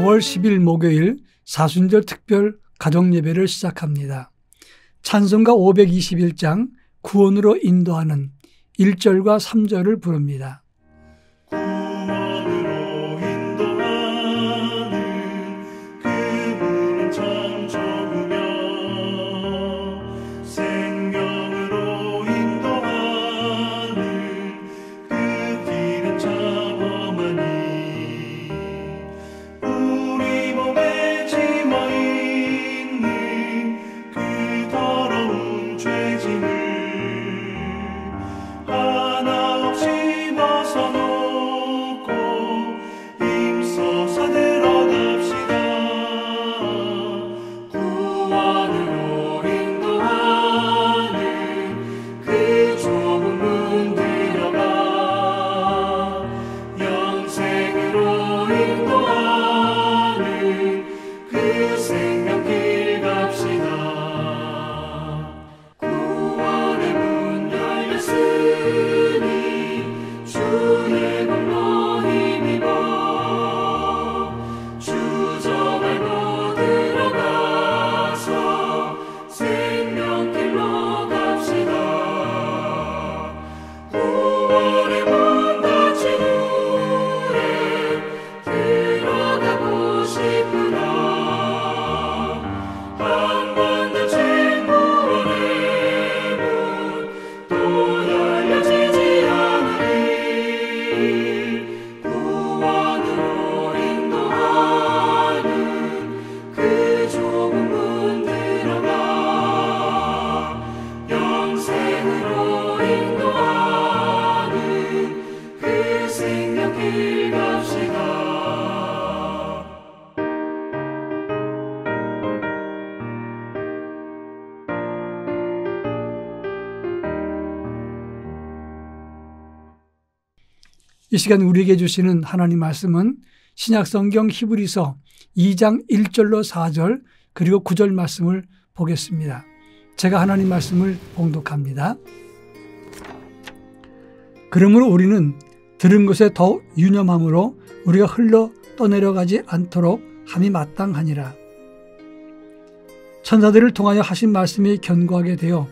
4월 10일 목요일 사순절 특별 가정예배를 시작합니다. 찬송가 521장 구원으로 인도하는 1절과 3절을 부릅니다. 이 시간 우리에게 주시는 하나님 말씀은 신약성경 히브리서 2장 1절로 4절 그리고 9절 말씀을 보겠습니다. 제가 하나님 말씀을 봉독합니다. 그러므로 우리는 들은 것에 더욱 유념함으로 우리가 흘러 떠내려가지 않도록 함이 마땅하니라. 천사들을 통하여 하신 말씀이 견고하게 되어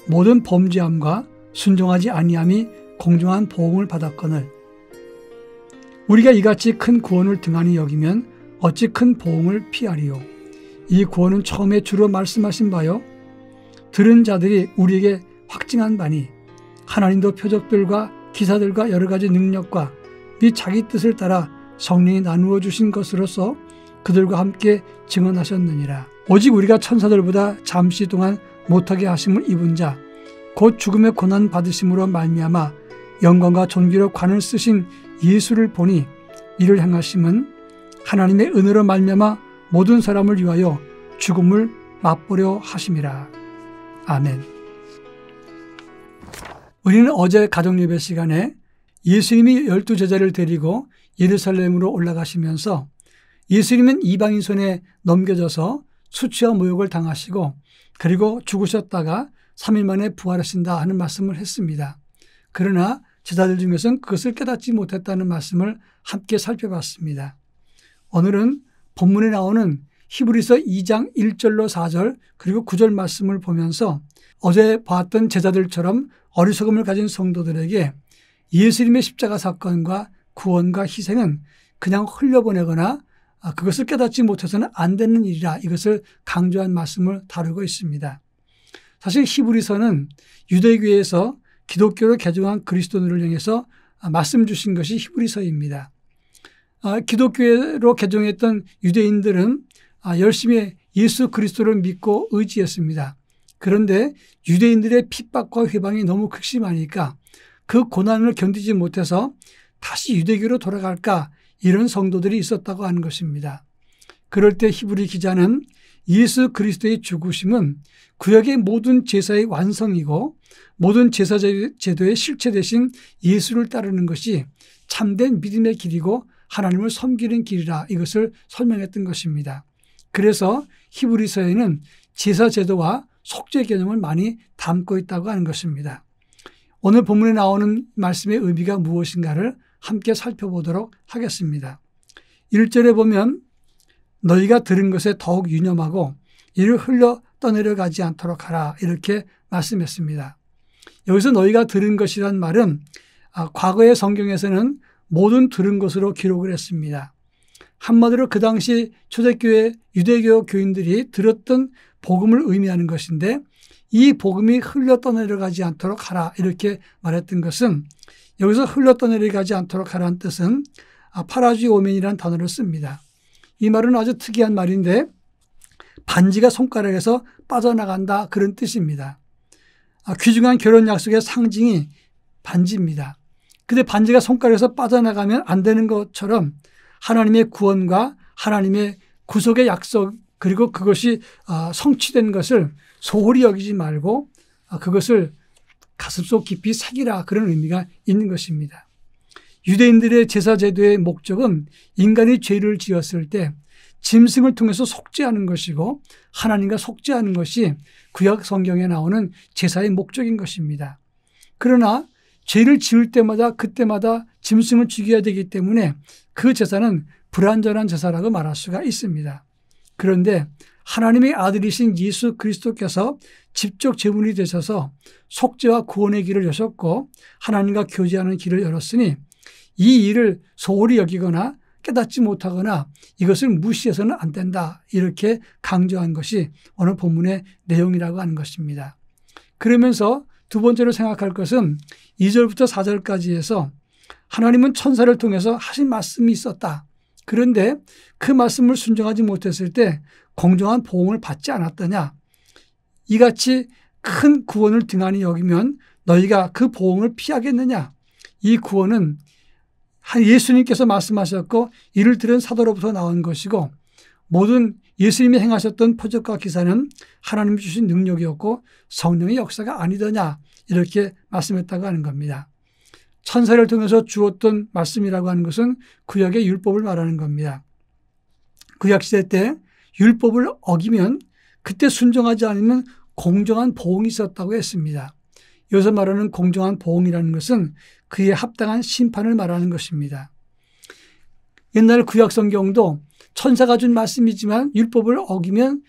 모든 범죄함과 순종하지 아니함이 공정한 보응을 받았거늘 우리가 이같이 큰 구원을 등한히 여기면 어찌 큰 보응을 피하리요. 이 구원은 처음에 주로 말씀하신 바요 들은 자들이 우리에게 확증한 바니 하나님도 표적들과 기사들과 여러 가지 능력과 및 자기 뜻을 따라 성령이 나누어 주신 것으로서 그들과 함께 증언하셨느니라. 오직 우리가 천사들보다 잠시 동안 못하게 하심을 입은 자 곧 죽음의 고난 받으심으로 말미암아 영광과 존귀로 관을 쓰신 예수를 보니 이를 행하심은 하나님의 은혜로 말미암아 모든 사람을 위하여 죽음을 맛보려 하심이라. 아멘. 우리는 어제 가정예배 시간에 예수님이 12제자를 데리고 예루살렘으로 올라가시면서 예수님은 이방인 손에 넘겨져서 수치와 모욕을 당하시고 그리고 죽으셨다가 3일 만에 부활하신다 하는 말씀을 했습니다. 그러나 제자들 중에서는 그것을 깨닫지 못했다는 말씀을 함께 살펴봤습니다. 오늘은 본문에 나오는 히브리서 2장 1절로 4절 그리고 9절 말씀을 보면서 어제 봤던 제자들처럼 어리석음을 가진 성도들에게 예수님의 십자가 사건과 구원과 희생은 그냥 흘려보내거나 그것을 깨닫지 못해서는 안 되는 일이라 이것을 강조한 말씀을 다루고 있습니다. 사실 히브리서는 유대교에서 기독교로 개종한 그리스도인을 향해서 말씀 주신 것이 히브리서입니다. 기독교로 개종했던 유대인들은 열심히 예수 그리스도를 믿고 의지했습니다. 그런데 유대인들의 핍박과 회방이 너무 극심하니까 그 고난을 견디지 못해서 다시 유대교로 돌아갈까 이런 성도들이 있었다고 하는 것입니다. 그럴 때 히브리 기자는 예수 그리스도의 죽으심은 구약의 모든 제사의 완성이고 모든 제사 제도의 실체 대신 예수를 따르는 것이 참된 믿음의 길이고 하나님을 섬기는 길이라 이것을 설명했던 것입니다. 그래서 히브리서에는 제사 제도와 속죄 개념을 많이 담고 있다고 하는 것입니다. 오늘 본문에 나오는 말씀의 의미가 무엇인가를 함께 살펴보도록 하겠습니다. 1절에 보면 너희가 들은 것에 더욱 유념하고 이를 흘러 떠내려가지 않도록 하라. 이렇게 말씀했습니다. 여기서 너희가 들은 것이란 말은 과거의 성경에서는 모든 들은 것으로 기록을 했습니다. 한마디로 그 당시 초대교회 유대교 교인들이 들었던 복음을 의미하는 것인데 이 복음이 흘러 떠내려가지 않도록 하라 이렇게 말했던 것은 여기서 흘러 떠내려가지 않도록 하라는 뜻은 파라지오멘이라는 단어를 씁니다. 이 말은 아주 특이한 말인데 반지가 손가락에서 빠져나간다 그런 뜻입니다. 귀중한 결혼 약속의 상징이 반지입니다. 근데 반지가 손가락에서 빠져나가면 안 되는 것처럼 하나님의 구원과 하나님의 구속의 약속 그리고 그것이 성취된 것을 소홀히 여기지 말고 그것을 가슴속 깊이 새기라 그런 의미가 있는 것입니다. 유대인들의 제사 제도의 목적은 인간이 죄를 지었을 때 짐승을 통해서 속죄하는 것이고 하나님과 속죄하는 것이 구약 성경에 나오는 제사의 목적인 것입니다. 그러나 죄를 지을 때마다 그때마다 짐승을 죽여야 되기 때문에 그 제사는 불완전한 제사라고 말할 수가 있습니다. 그런데 하나님의 아들이신 예수 그리스도께서 직접 제물이 되셔서 속죄와 구원의 길을 여셨고 하나님과 교제하는 길을 열었으니 이 일을 소홀히 여기거나 깨닫지 못하거나 이것을 무시해서는 안 된다. 이렇게 강조한 것이 오늘 본문의 내용이라고 하는 것입니다. 그러면서 두 번째로 생각할 것은 2절부터 4절까지 해서 하나님은 천사를 통해서 하신 말씀이 있었다. 그런데 그 말씀을 순종하지 못했을 때 공정한 보응을 받지 않았더냐. 이같이 큰 구원을 등한히 여기면 너희가 그 보응을 피하겠느냐. 이 구원은 예수님께서 말씀하셨고 이를 들은 사도로부터 나온 것이고 모든 예수님이 행하셨던 표적과 기사는 하나님이 주신 능력이었고 성령의 역사가 아니더냐 이렇게 말씀했다고 하는 겁니다. 천사를 통해서 주었던 말씀이라고 하는 것은 구약의 율법을 말하는 겁니다. 구약시대 때 율법을 어기면 그때 순종하지 않으면 공정한 보응이 있었다고 했습니다. 여기서 말하는 공정한 보응이라는 것은 그에 합당한 심판을 말하는 것입니다. 옛날 구약 성경도 천사가 준 말씀이지만 율법을 어기면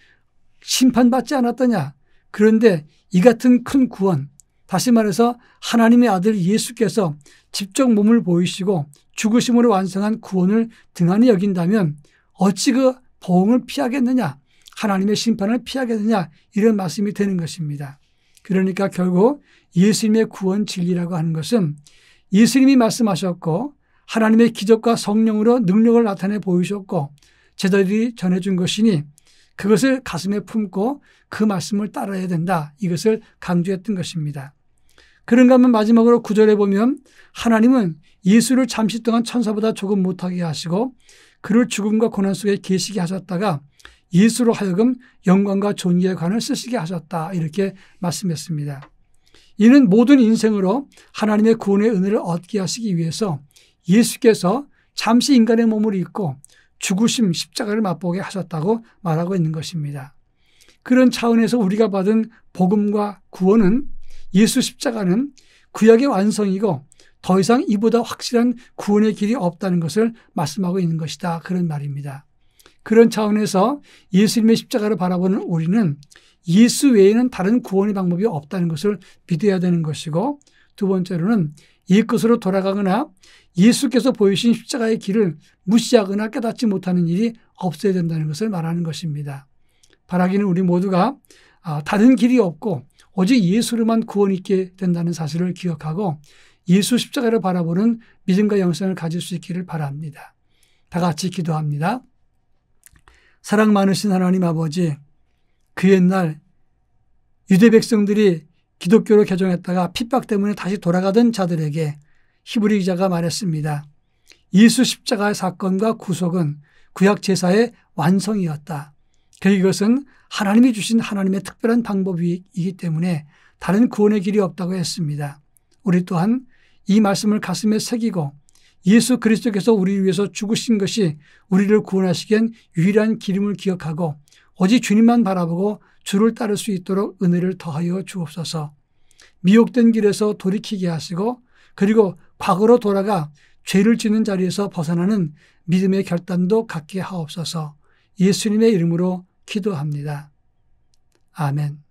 심판받지 않았더냐. 그런데 이 같은 큰 구원, 다시 말해서 하나님의 아들 예수께서 직접 몸을 보이시고 죽으심으로 완성한 구원을 등한히 여긴다면 어찌 그 보응을 피하겠느냐, 하나님의 심판을 피하겠느냐 이런 말씀이 되는 것입니다. 그러니까 결국 예수님의 구원 진리라고 하는 것은 예수님이 말씀하셨고 하나님의 기적과 성령으로 능력을 나타내 보이셨고 제자들이 전해준 것이니 그것을 가슴에 품고 그 말씀을 따라야 된다. 이것을 강조했던 것입니다. 그런가 하면 마지막으로 9절에 보면 하나님은 예수를 잠시 동안 천사보다 조금 못하게 하시고 그를 죽음과 고난 속에 계시게 하셨다가 예수로 하여금 영광과 존귀의 관을 쓰시게 하셨다. 이렇게 말씀했습니다. 이는 모든 인생으로 하나님의 구원의 은혜를 얻게 하시기 위해서 예수께서 잠시 인간의 몸을 입고 죽으심 십자가를 맛보게 하셨다고 말하고 있는 것입니다. 그런 차원에서 우리가 받은 복음과 구원은 예수 십자가는 구약의 완성이고 더 이상 이보다 확실한 구원의 길이 없다는 것을 말씀하고 있는 것이다. 그런 말입니다. 그런 차원에서 예수님의 십자가를 바라보는 우리는 예수 외에는 다른 구원의 방법이 없다는 것을 믿어야 되는 것이고 두 번째로는 옛것으로 돌아가거나 예수께서 보이신 십자가의 길을 무시하거나 깨닫지 못하는 일이 없어야 된다는 것을 말하는 것입니다. 바라기는 우리 모두가 다른 길이 없고 오직 예수로만 구원이 있게 된다는 사실을 기억하고 예수 십자가를 바라보는 믿음과 영성을 가질 수 있기를 바랍니다. 다 같이 기도합니다. 사랑 많으신 하나님 아버지, 그 옛날 유대 백성들이 기독교로 개종했다가 핍박 때문에 다시 돌아가던 자들에게 히브리 기자가 말했습니다. 예수 십자가의 사건과 구속은 구약 제사의 완성이었다. 이것은 하나님이 주신 하나님의 특별한 방법이기 때문에 다른 구원의 길이 없다고 했습니다. 우리 또한 이 말씀을 가슴에 새기고 예수 그리스도께서 우리를 위해서 죽으신 것이 우리를 구원하시기엔 유일한 길임을 기억하고 오직 주님만 바라보고 주를 따를 수 있도록 은혜를 더하여 주옵소서. 미혹된 길에서 돌이키게 하시고 그리고 과거로 돌아가 죄를 짓는 자리에서 벗어나는 믿음의 결단도 갖게 하옵소서. 예수님의 이름으로 기도합니다. 아멘.